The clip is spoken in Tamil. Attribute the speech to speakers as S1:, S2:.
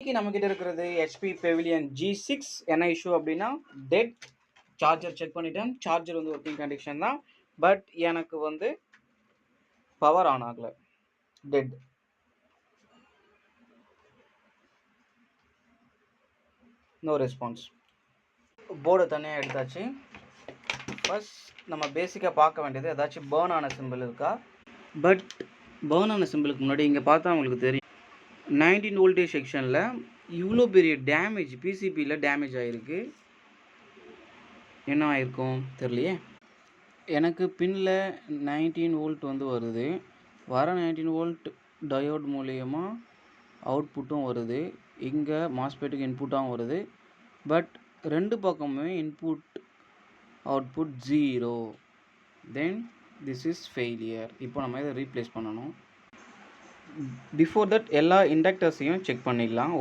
S1: இன்னைக்கு நம்மக்கிட்ட இருக்கிறது ஹெச்பி பெவிலியன் G6. என்ன இஷ்யூ அப்படின்னா டெட். சார்ஜர் செக் பண்ணிட்டேன், சார்ஜர் வந்து ஒர்க்கிங் கண்டிஷன் தான். பட் எனக்கு வந்து பவர் ஆன் ஆகலை, டெட். No response. போர்டை தனியாக எடுத்தாச்சு. ஃபர்ஸ்ட் நம்ம பேசிக்காக பார்க்க வேண்டியது ஏதாச்சும் பேர்ன் ஆன சிம்பிள் இருக்கா. பட் பேர்ன் ஆன சிம்பிளுக்கு முன்னாடி இங்கே பார்த்தா உங்களுக்கு தெரியும் 19 வோல்டேஜ் செக்ஷனில் இவ்வளோ பெரிய டேமேஜ், பிசிபியில் டேமேஜ் ஆகிருக்கு. என்ன ஆகிருக்கும் தெரியலையே. எனக்கு பின்னில் 19 வோல்ட் வந்து வருது. வர 19 வோல்ட் டயோட் மூலயமா அவுட்புட்டும் வருது. இங்கே மாஸ்பெட்டுக்கு இன்புட்டாகவும் வருது. பட் ரெண்டு பக்கமுமே input output 0. Then this is failure. இப்போ நம்ம இதை ரீப்ளேஸ் பண்ணணும். பிஃபோர் தட் எல்லா இண்டக்டர்ஸையும் செக் பண்ணிடலாம்.